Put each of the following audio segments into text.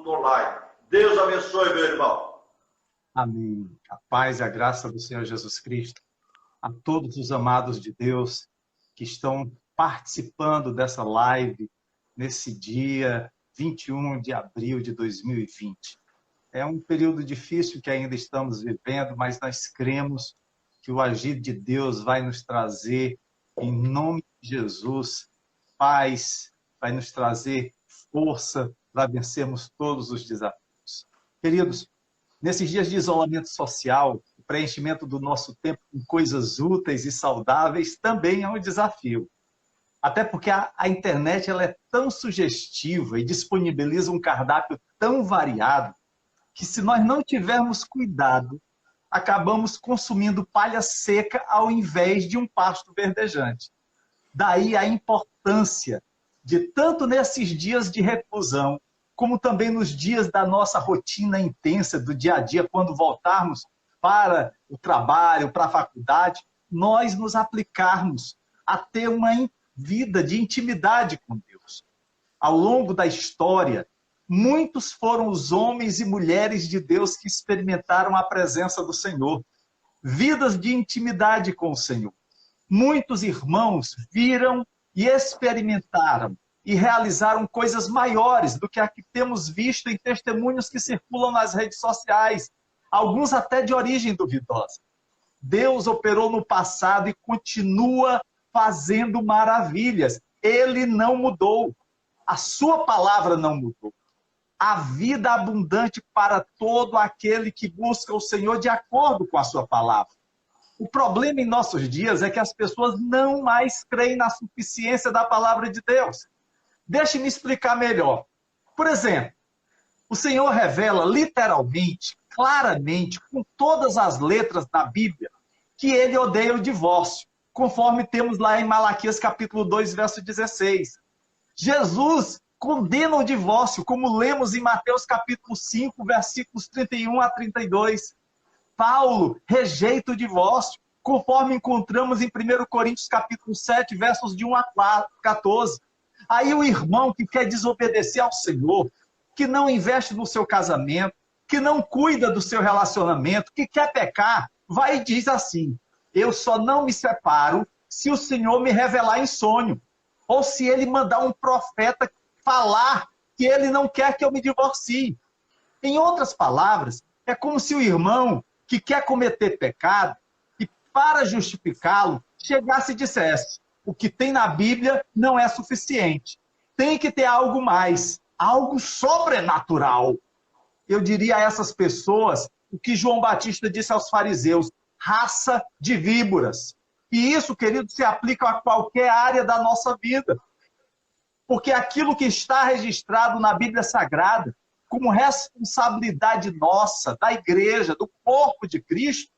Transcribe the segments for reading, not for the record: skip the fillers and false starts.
culto online. Deus abençoe, meu irmão. Amém. A paz e a graça do Senhor Jesus Cristo a todos os amados de Deus que estão participando dessa live nesse dia 21 de abril de 2020. É um período difícil que ainda estamos vivendo, mas nós cremos que o agir de Deus vai nos trazer, em nome de Jesus, paz, vai nos trazer força para vencermos todos os desafios. Queridos, nesses dias de isolamento social, o preenchimento do nosso tempo com coisas úteis e saudáveis também é um desafio. Até porque a internet ela é tão sugestiva e disponibiliza um cardápio tão variado que, se nós não tivermos cuidado, acabamos consumindo palha seca ao invés de um pasto verdejante. Daí a importância de, tanto nesses dias de reclusão, como também nos dias da nossa rotina intensa do dia a dia, quando voltarmos para o trabalho, para a faculdade, nós nos aplicarmos a ter uma vida de intimidade com Deus. Ao longo da história, muitos foram os homens e mulheres de Deus que experimentaram a presença do Senhor. Vidas de intimidade com o Senhor. Muitos irmãos viram e experimentaram e realizaram coisas maiores do que a que temos visto em testemunhos que circulam nas redes sociais, alguns até de origem duvidosa. Deus operou no passado e continua fazendo maravilhas. Ele não mudou. A sua palavra não mudou. A vida abundante para todo aquele que busca o Senhor de acordo com a sua palavra. O problema em nossos dias é que as pessoas não mais creem na suficiência da palavra de Deus. Deixe-me explicar melhor. Por exemplo, o Senhor revela literalmente, claramente, com todas as letras da Bíblia, que ele odeia o divórcio, conforme temos lá em Malaquias capítulo 2, verso 16. Jesus condena o divórcio, como lemos em Mateus capítulo 5, versículos 31 a 32. Paulo rejeita o divórcio, conforme encontramos em 1 Coríntios capítulo 7, versos de 1 a 14. Aí o irmão que quer desobedecer ao Senhor, que não investe no seu casamento, que não cuida do seu relacionamento, que quer pecar, vai e diz assim: eu só não me separo se o Senhor me revelar em sonho, ou se ele mandar um profeta falar que ele não quer que eu me divorcie. Em outras palavras, é como se o irmão que quer cometer pecado e, para justificá-lo, chegasse e dissesse: o que tem na Bíblia não é suficiente. Tem que ter algo mais, algo sobrenatural. Eu diria a essas pessoas o que João Batista disse aos fariseus: raça de víboras. E isso, querido, se aplica a qualquer área da nossa vida. Porque aquilo que está registrado na Bíblia Sagrada, como responsabilidade nossa, da igreja, do corpo de Cristo,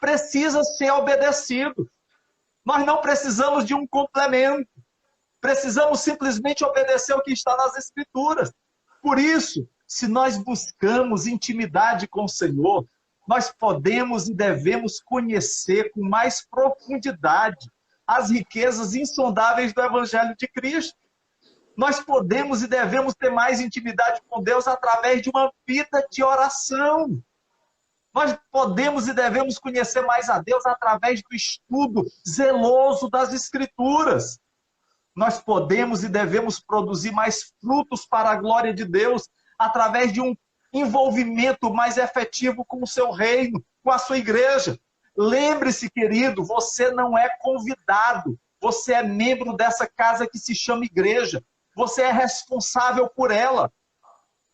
precisa ser obedecido. Nós não precisamos de um complemento. Precisamos simplesmente obedecer o que está nas Escrituras. Por isso, se nós buscamos intimidade com o Senhor, nós podemos e devemos conhecer com mais profundidade as riquezas insondáveis do Evangelho de Cristo. Nós podemos e devemos ter mais intimidade com Deus através de uma vida de oração. Nós podemos e devemos conhecer mais a Deus através do estudo zeloso das Escrituras. Nós podemos e devemos produzir mais frutos para a glória de Deus através de um envolvimento mais efetivo com o seu reino, com a sua igreja. Lembre-se, querido, você não é convidado, você é membro dessa casa que se chama igreja. Você é responsável por ela.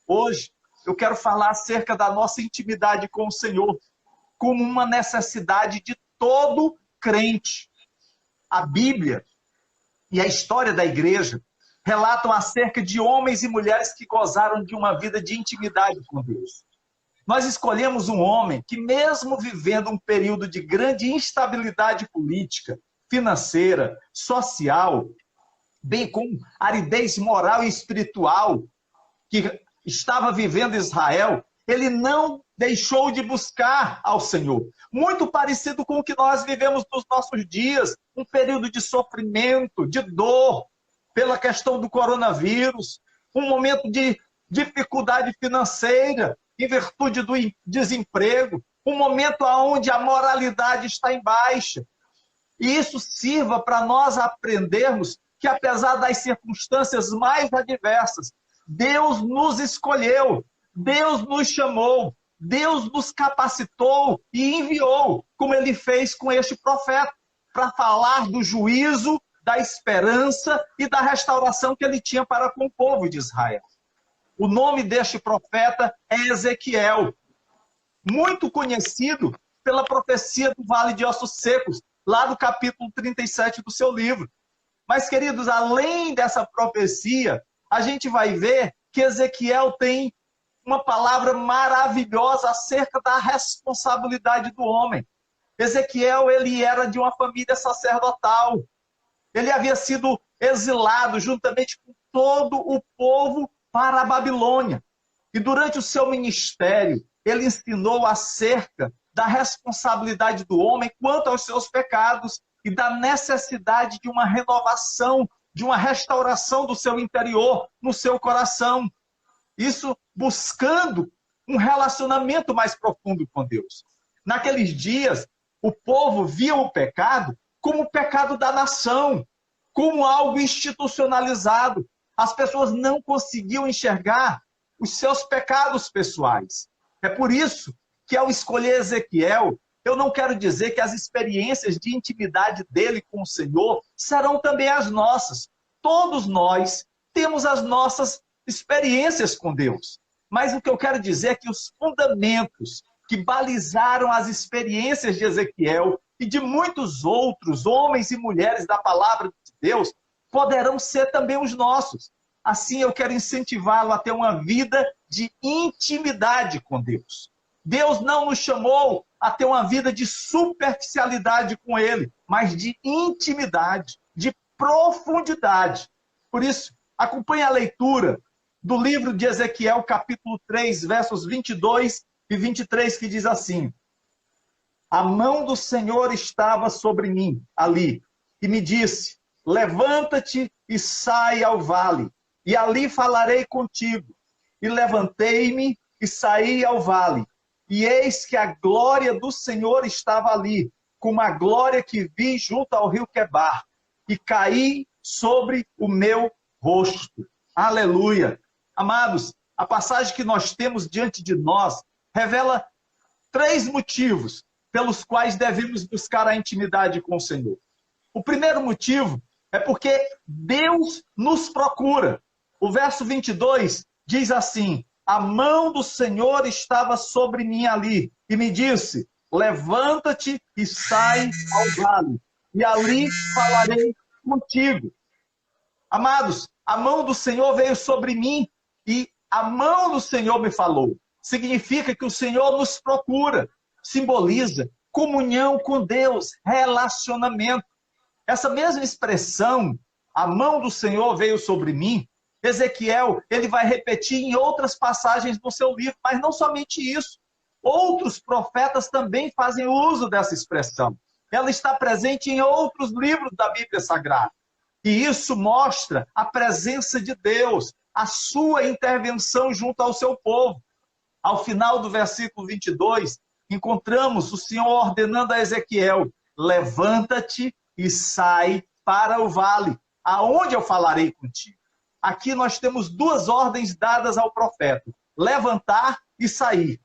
Hoje, eu quero falar acerca da nossa intimidade com o Senhor, como uma necessidade de todo crente. A Bíblia e a história da igreja relatam acerca de homens e mulheres que gozaram de uma vida de intimidade com Deus. Nós escolhemos um homem que, mesmo vivendo um período de grande instabilidade política, financeira, social, bem como aridez moral e espiritual que estava vivendo Israel, ele não deixou de buscar ao Senhor. Muito parecido com o que nós vivemos nos nossos dias, um período de sofrimento, de dor, pela questão do coronavírus, um momento de dificuldade financeira, em virtude do desemprego, um momento onde a moralidade está em baixa. E isso sirva para nós aprendermos que, apesar das circunstâncias mais adversas, Deus nos escolheu, Deus nos chamou, Deus nos capacitou e enviou, como ele fez com este profeta, para falar do juízo, da esperança e da restauração que ele tinha para com o povo de Israel. O nome deste profeta é Ezequiel, muito conhecido pela profecia do Vale de Ossos Secos, lá do capítulo 37 do seu livro. Mas, queridos, além dessa profecia, a gente vai ver que Ezequiel tem uma palavra maravilhosa acerca da responsabilidade do homem. Ezequiel, ele era de uma família sacerdotal. Ele havia sido exilado juntamente com todo o povo para a Babilônia. E durante o seu ministério, ele ensinou acerca da responsabilidade do homem quanto aos seus pecados e da necessidade de uma renovação, de uma restauração do seu interior, no seu coração. Isso buscando um relacionamento mais profundo com Deus. Naqueles dias, o povo via o pecado como o pecado da nação, como algo institucionalizado. As pessoas não conseguiam enxergar os seus pecados pessoais. É por isso que, ao escolher Ezequiel, eu não quero dizer que as experiências de intimidade dele com o Senhor serão também as nossas. Todos nós temos as nossas experiências com Deus. Mas o que eu quero dizer é que os fundamentos que balizaram as experiências de Ezequiel e de muitos outros homens e mulheres da palavra de Deus poderão ser também os nossos. Assim, eu quero incentivá-lo a ter uma vida de intimidade com Deus. Deus não nos chamou a ter uma vida de superficialidade com Ele, mas de intimidade, de profundidade. Por isso, acompanhe a leitura do livro de Ezequiel, capítulo 3, versos 22 e 23, que diz assim: a mão do Senhor estava sobre mim, ali, e me disse: levanta-te e sai ao vale, e ali falarei contigo. E levantei-me e saí ao vale, e eis que a glória do Senhor estava ali, como a glória que vi junto ao rio Quebar, e caí sobre o meu rosto. Aleluia! Amados, a passagem que nós temos diante de nós revela 3 motivos pelos quais devemos buscar a intimidade com o Senhor. O primeiro motivo é porque Deus nos procura. O verso 22 diz assim: a mão do Senhor estava sobre mim ali, e me disse: levanta-te e sai ao vale, e ali falarei contigo. Amados, a mão do Senhor veio sobre mim, e a mão do Senhor me falou. Significa que o Senhor nos procura, simboliza comunhão com Deus, relacionamento. Essa mesma expressão, a mão do Senhor veio sobre mim, Ezequiel, ele vai repetir em outras passagens do seu livro, mas não somente isso. Outros profetas também fazem uso dessa expressão. Ela está presente em outros livros da Bíblia Sagrada. E isso mostra a presença de Deus, a sua intervenção junto ao seu povo. Ao final do versículo 22, encontramos o Senhor ordenando a Ezequiel: levanta-te e sai para o vale, aonde eu falarei contigo. Aqui nós temos 2 ordens dadas ao profeta: levantar e sair.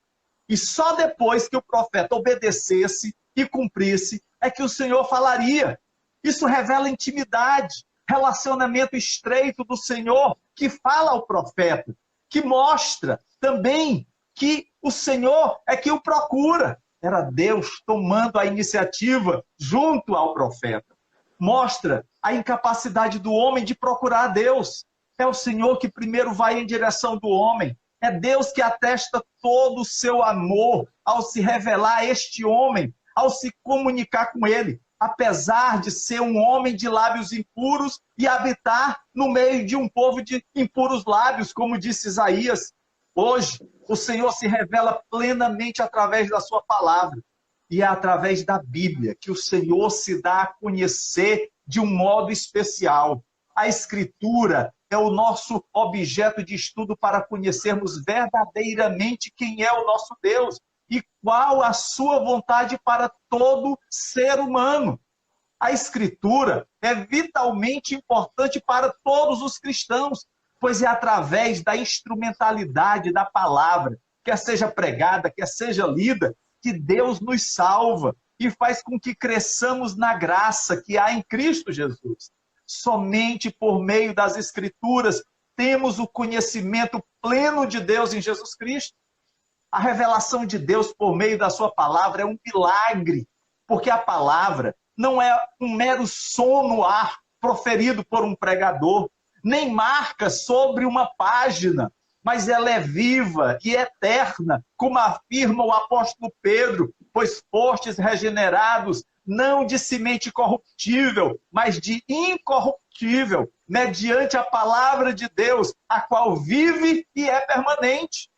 E só depois que o profeta obedecesse e cumprisse, é que o Senhor falaria. Isso revela intimidade, relacionamento estreito do Senhor, que fala ao profeta, que mostra também que o Senhor é que o procura. Era Deus tomando a iniciativa junto ao profeta. Mostra a incapacidade do homem de procurar a Deus. É o Senhor que primeiro vai em direção do homem. É Deus que atesta todo o seu amor ao se revelar a este homem, ao se comunicar com ele, apesar de ser um homem de lábios impuros e habitar no meio de um povo de impuros lábios, como disse Isaías. Hoje, o Senhor se revela plenamente através da sua palavra. E é através da Bíblia que o Senhor se dá a conhecer de um modo especial. A Escritura é o nosso objeto de estudo para conhecermos verdadeiramente quem é o nosso Deus e qual a sua vontade para todo ser humano. A Escritura é vitalmente importante para todos os cristãos, pois é através da instrumentalidade da palavra, quer seja pregada, quer seja lida, que Deus nos salva e faz com que cresçamos na graça que há em Cristo Jesus. Somente por meio das Escrituras temos o conhecimento pleno de Deus em Jesus Cristo. A revelação de Deus por meio da sua palavra é um milagre, porque a palavra não é um mero som no ar proferido por um pregador, nem marca sobre uma página, mas ela é viva e eterna, como afirma o apóstolo Pedro, pois fostes regenerados não de semente corruptível, mas de incorruptível, mediante a palavra de Deus, a qual vive e é permanente.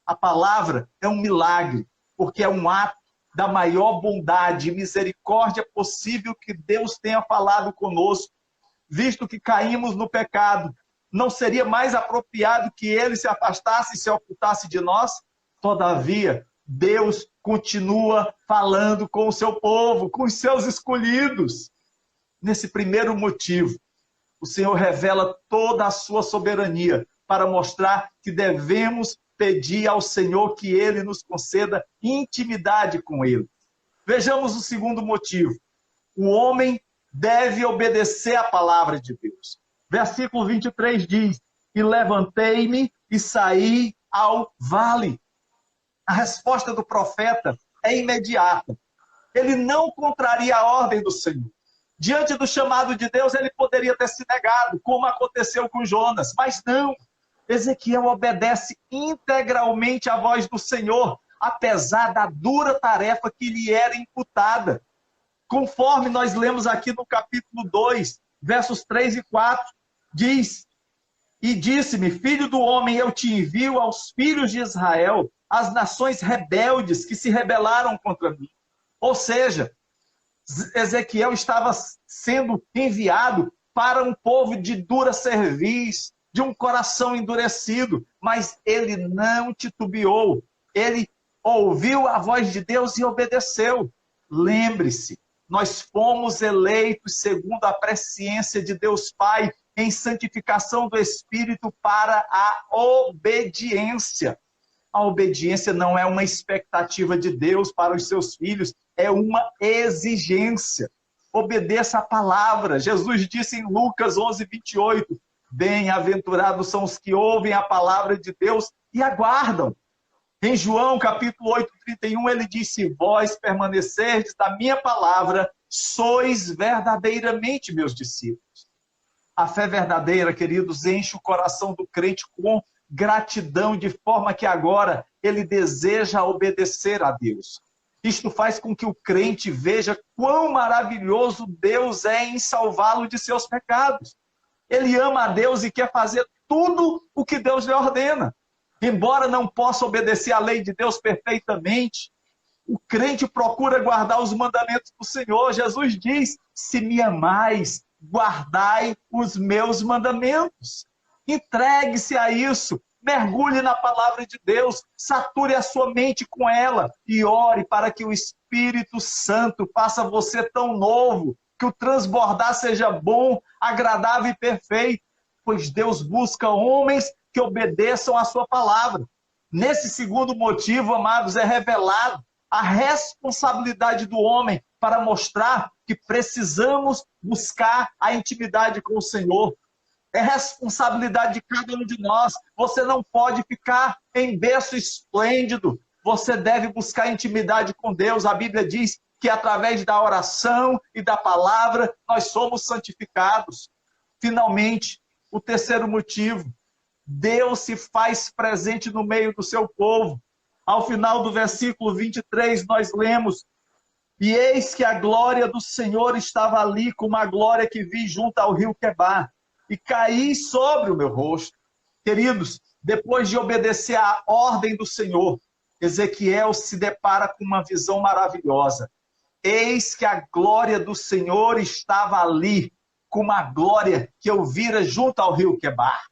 A palavra é um milagre, porque é um ato da maior bondade e misericórdia possível que Deus tenha falado conosco. Visto que caímos no pecado, não seria mais apropriado que ele se afastasse e se ocultasse de nós? Todavia, Deus continua falando com o seu povo, com os seus escolhidos. Nesse primeiro motivo, o Senhor revela toda a sua soberania para mostrar que devemos pedir ao Senhor que ele nos conceda intimidade com ele. Vejamos o segundo motivo. O homem deve obedecer à palavra de Deus. Versículo 23 diz: e levantei-me e saí ao vale. A resposta do profeta é imediata. Ele não contraria a ordem do Senhor. Diante do chamado de Deus, ele poderia ter se negado, como aconteceu com Jonas, mas não. Ezequiel obedece integralmente à voz do Senhor, apesar da dura tarefa que lhe era imputada. Conforme nós lemos aqui no capítulo 2, versos 3 e 4, diz: e disse-me, filho do homem, eu te envio aos filhos de Israel, as nações rebeldes que se rebelaram contra mim. Ou seja, Ezequiel estava sendo enviado para um povo de dura cerviz, de um coração endurecido, mas ele não titubeou. Ele ouviu a voz de Deus e obedeceu. Lembre-se, nós fomos eleitos segundo a presciência de Deus Pai, em santificação do Espírito para a obediência. A obediência não é uma expectativa de Deus para os seus filhos, é uma exigência. Obedeça a palavra. Jesus disse em Lucas 11, 28, bem-aventurados são os que ouvem a palavra de Deus e aguardam. Em João, capítulo 8, 31, ele disse: se vós permanecerdes na minha palavra, sois verdadeiramente meus discípulos. A fé verdadeira, queridos, enche o coração do crente com gratidão, de forma que agora ele deseja obedecer a Deus. Isto faz com que o crente veja quão maravilhoso Deus é em salvá-lo de seus pecados. Ele ama a Deus e quer fazer tudo o que Deus lhe ordena. Embora não possa obedecer à lei de Deus perfeitamente, o crente procura guardar os mandamentos do Senhor. Jesus diz: se me amais, guardai os meus mandamentos. Entregue-se a isso, mergulhe na palavra de Deus, sature a sua mente com ela e ore para que o Espírito Santo faça você tão novo, que o transbordar seja bom, agradável e perfeito, pois Deus busca homens que obedeçam à sua palavra. Nesse segundo motivo, amados, é revelado a responsabilidade do homem para mostrar que precisamos buscar a intimidade com o Senhor. É responsabilidade de cada um de nós. Você não pode ficar em berço esplêndido. Você deve buscar intimidade com Deus. A Bíblia diz que através da oração e da palavra nós somos santificados. Finalmente, o terceiro motivo: Deus se faz presente no meio do seu povo. Ao final do versículo 23, nós lemos: e eis que a glória do Senhor estava ali, como a glória que vi junto ao rio Quebar, e caí sobre o meu rosto. Queridos, depois de obedecer à ordem do Senhor, Ezequiel se depara com uma visão maravilhosa. Eis que a glória do Senhor estava ali, como a glória que eu vira junto ao rio Quebar.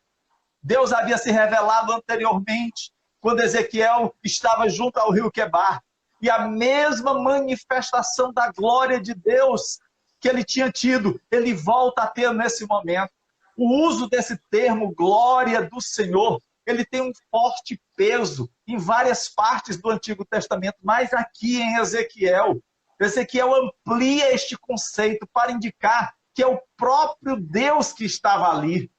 Deus havia se revelado anteriormente, quando Ezequiel estava junto ao rio Quebar. E a mesma manifestação da glória de Deus que ele tinha tido, ele volta a ter nesse momento. O uso desse termo, glória do Senhor, ele tem um forte peso em várias partes do Antigo Testamento, mas aqui em Ezequiel, Ezequiel amplia este conceito para indicar que é o próprio Deus que estava ali.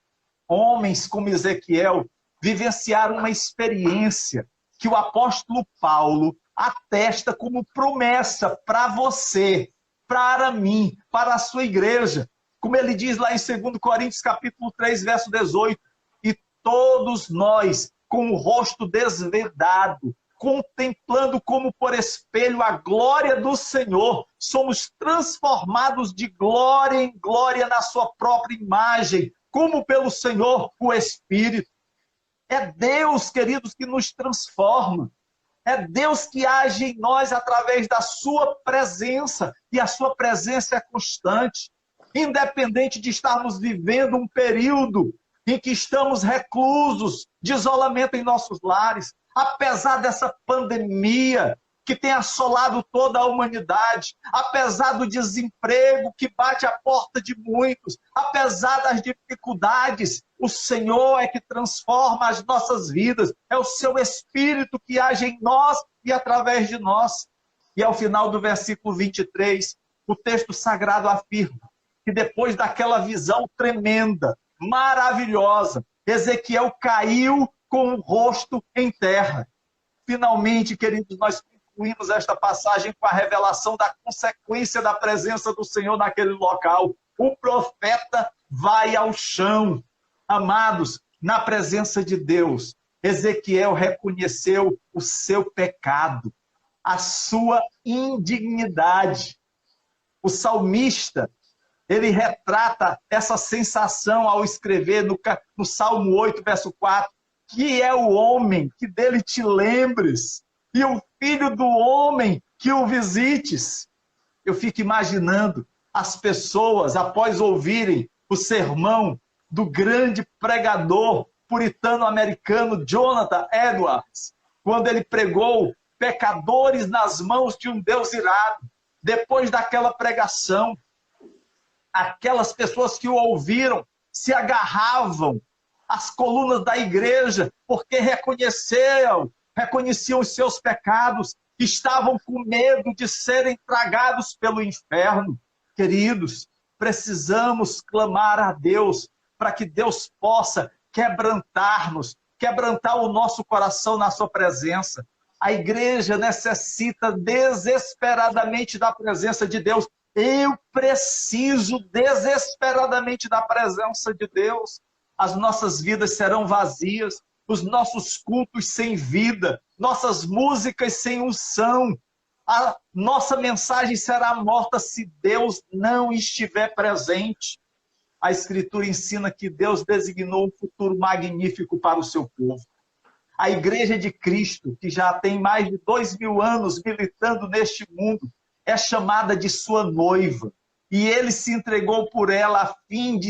Homens como Ezequiel vivenciaram uma experiência que o apóstolo Paulo atesta como promessa para você, para mim, para a sua igreja. Como ele diz lá em 2 Coríntios capítulo 3, verso 18, e todos nós, com o rosto desvendado, contemplando como por espelho a glória do Senhor, somos transformados de glória em glória na sua própria imagem, como pelo Senhor, o Espírito. É Deus, queridos, que nos transforma. É Deus que age em nós através da sua presença. E a sua presença é constante. Independente de estarmos vivendo um período em que estamos reclusos, de isolamento em nossos lares, apesar dessa pandemia que tem assolado toda a humanidade, apesar do desemprego que bate à porta de muitos, apesar das dificuldades, o Senhor é que transforma as nossas vidas, é o seu Espírito que age em nós e através de nós. E ao final do versículo 23, o texto sagrado afirma que depois daquela visão tremenda, maravilhosa, Ezequiel caiu com o rosto em terra. Finalmente, queridos, nós concluímos esta passagem com a revelação da consequência da presença do Senhor naquele local. O profeta vai ao chão. Amados, na presença de Deus, Ezequiel reconheceu o seu pecado, a sua indignidade. O salmista, ele retrata essa sensação ao escrever no Salmo 8, verso 4, que é o homem que dele te lembres, e o filho do homem que o visites. Eu fico imaginando as pessoas, após ouvirem o sermão do grande pregador puritano-americano Jonathan Edwards, quando ele pregou pecadores nas mãos de um Deus irado. Depois daquela pregação, aquelas pessoas que o ouviram se agarravam às colunas da igreja, porque reconheciam os seus pecados, estavam com medo de serem tragados pelo inferno. Queridos, precisamos clamar a Deus para que Deus possa quebrantar-nos, quebrantar o nosso coração na sua presença. A igreja necessita desesperadamente da presença de Deus. Eu preciso desesperadamente da presença de Deus. As nossas vidas serão vazias, os nossos cultos sem vida, nossas músicas sem unção. A nossa mensagem será morta se Deus não estiver presente. A Escritura ensina que Deus designou um futuro magnífico para o seu povo. A Igreja de Cristo, que já tem mais de 2000 anos militando neste mundo, é chamada de sua noiva. E ele se entregou por ela a fim de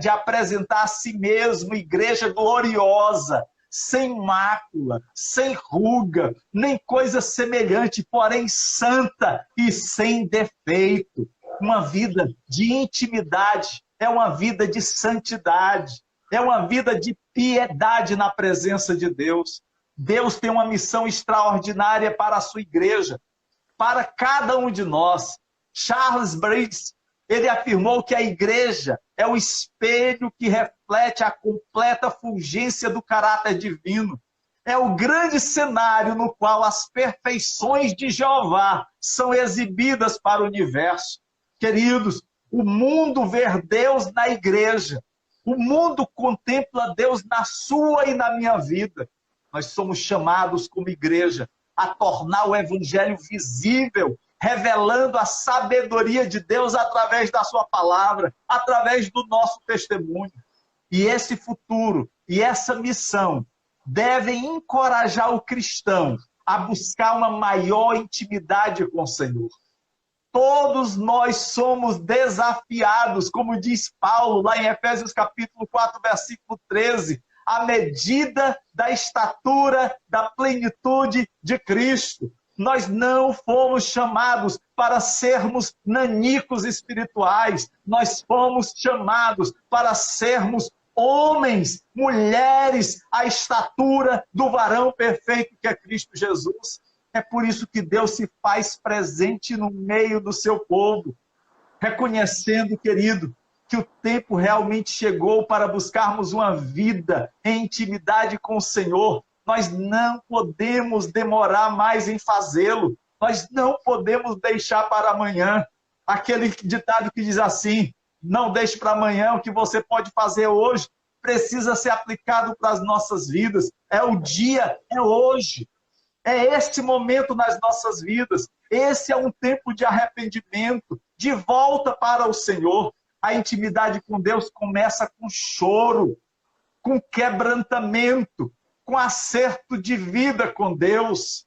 apresentar a si mesmo igreja gloriosa, sem mácula, sem ruga, nem coisa semelhante, porém santa e sem defeito. Uma vida de intimidade, é uma vida de santidade, é uma vida de piedade na presença de Deus. Deus tem uma missão extraordinária para a sua igreja, para cada um de nós. Charles Briggs, ele afirmou que a igreja é o espelho que reflete a completa fulgência do caráter divino. É o grande cenário no qual as perfeições de Jeová são exibidas para o universo. Queridos, o mundo vê Deus na igreja. O mundo contempla Deus na sua e na minha vida. Nós somos chamados como igreja a tornar o evangelho visível, revelando a sabedoria de Deus através da sua palavra, através do nosso testemunho. E esse futuro e essa missão devem encorajar o cristão a buscar uma maior intimidade com o Senhor. Todos nós somos desafiados, como diz Paulo lá em Efésios capítulo 4, versículo 13, à medida da estatura da plenitude de Cristo. Nós não fomos chamados para sermos nanicos espirituais, nós fomos chamados para sermos homens, mulheres, à estatura do varão perfeito que é Cristo Jesus. É por isso que Deus se faz presente no meio do seu povo, reconhecendo, querido, que o tempo realmente chegou para buscarmos uma vida em intimidade com o Senhor. Nós não podemos demorar mais em fazê-lo. Nós não podemos deixar para amanhã. Aquele ditado que diz assim: não deixe para amanhã o que você pode fazer hoje, precisa ser aplicado para as nossas vidas. É o dia, é hoje. É este momento nas nossas vidas. Esse é um tempo de arrependimento, de volta para o Senhor. A intimidade com Deus começa com choro, com quebrantamento, com acerto de vida com Deus.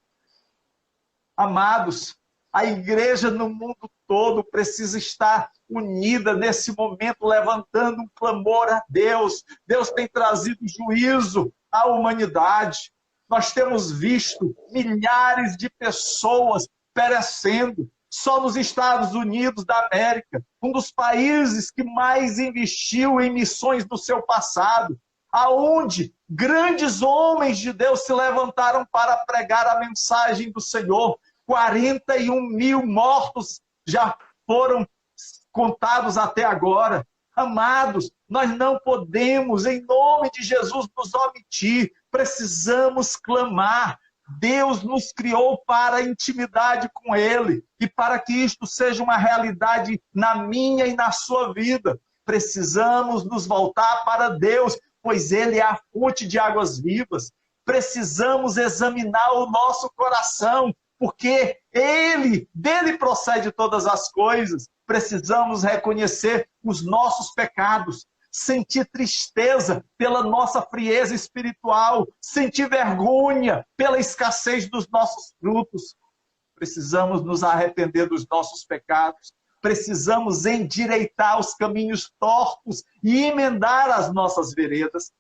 Amados, a igreja no mundo todo precisa estar unida nesse momento, levantando um clamor a Deus. Deus tem trazido juízo à humanidade. Nós temos visto milhares de pessoas perecendo. Só nos Estados Unidos da América, um dos países que mais investiu em missões no seu passado, aonde grandes homens de Deus se levantaram para pregar a mensagem do Senhor. 41 mil mortos já foram contados até agora. Amados, nós não podemos, em nome de Jesus, nos omitir. Precisamos clamar. Deus nos criou para a intimidade com Ele. E para que isto seja uma realidade na minha e na sua vida, precisamos nos voltar para Deus, pois Ele é a fonte de águas vivas. Precisamos examinar o nosso coração, porque dele procede todas as coisas. Precisamos reconhecer os nossos pecados, sentir tristeza pela nossa frieza espiritual, sentir vergonha pela escassez dos nossos frutos. Precisamos nos arrepender dos nossos pecados, precisamos endireitar os caminhos tortos e emendar as nossas veredas.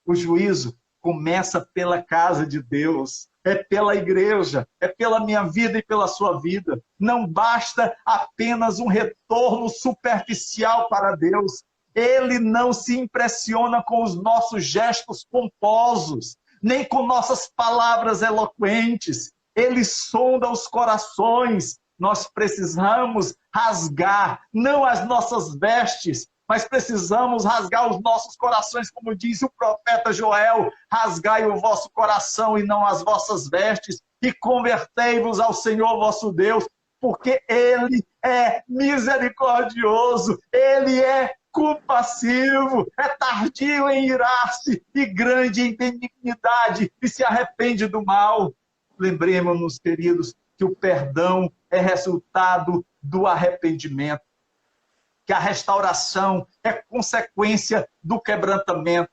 O juízo começa pela casa de Deus, é pela igreja, é pela minha vida e pela sua vida. Não basta apenas um retorno superficial para Deus. Ele não se impressiona com os nossos gestos pomposos, nem com nossas palavras eloquentes. Ele sonda os corações. Nós precisamos rasgar, não as nossas vestes, mas precisamos rasgar os nossos corações, como diz o profeta Joel: rasgai o vosso coração e não as vossas vestes, e convertei-vos ao Senhor vosso Deus, porque Ele é misericordioso, Ele é compassivo, é tardio em irar-se e grande em benignidade, e se arrepende do mal. Lembremos-nos, queridos, que o perdão é resultado do arrependimento, que a restauração é consequência do quebrantamento,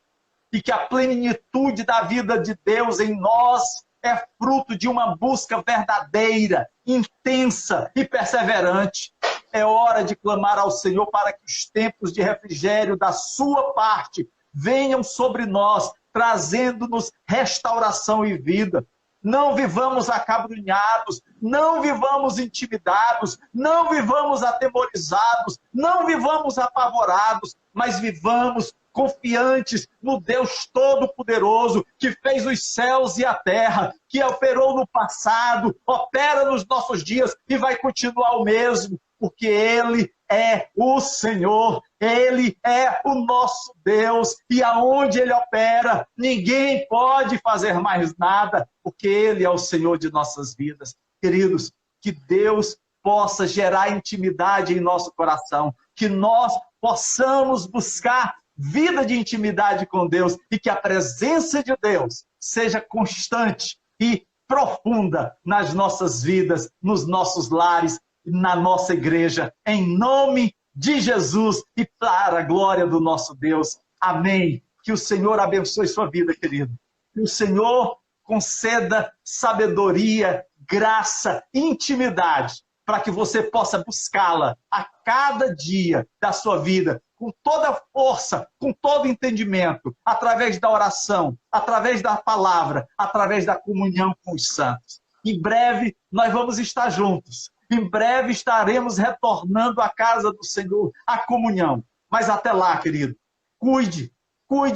e que a plenitude da vida de Deus em nós é fruto de uma busca verdadeira, intensa e perseverante. É hora de clamar ao Senhor para que os tempos de refrigério da sua parte venham sobre nós, trazendo-nos restauração e vida. Não vivamos acabrunhados, não vivamos intimidados, não vivamos atemorizados, não vivamos apavorados, mas vivamos confiantes no Deus Todo-Poderoso, que fez os céus e a terra, que operou no passado, opera nos nossos dias e vai continuar o mesmo, porque Ele é o Senhor, Ele é o nosso Deus, e aonde Ele opera, ninguém pode fazer mais nada, porque Ele é o Senhor de nossas vidas. Queridos, que Deus possa gerar intimidade em nosso coração, que nós possamos buscar vida de intimidade com Deus, e que a presença de Deus seja constante e profunda nas nossas vidas, nos nossos lares, na nossa igreja, em nome de Jesus e para a glória do nosso Deus. Amém. Que o Senhor abençoe sua vida, querido. Que o Senhor conceda sabedoria, graça, intimidade, para que você possa buscá-la a cada dia da sua vida, com toda a força, com todo entendimento, através da oração, através da palavra, através da comunhão com os santos. Em breve nós vamos estar juntos. Em breve estaremos retornando à casa do Senhor, à comunhão. Mas até lá, querido, cuide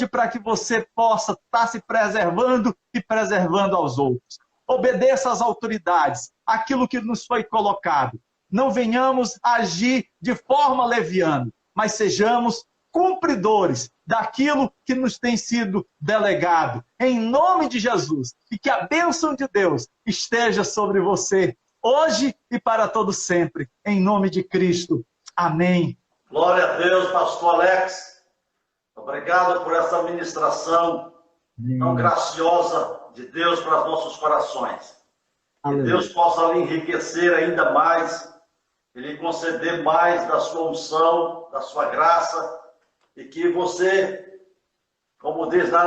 para que você possa estar se preservando e preservando aos outros. Obedeça às autoridades, aquilo que nos foi colocado. Não venhamos agir de forma leviana, mas sejamos cumpridores daquilo que nos tem sido delegado. Em nome de Jesus. E que a bênção de Deus esteja sobre você, hoje e para todo sempre. Em nome de Cristo. Amém. Glória a Deus, pastor Alex. Obrigado por essa ministração tão graciosa de Deus para os nossos corações. Que Deus possa lhe enriquecer ainda mais, e lhe conceder mais da sua unção, da sua graça, e que você, como diz na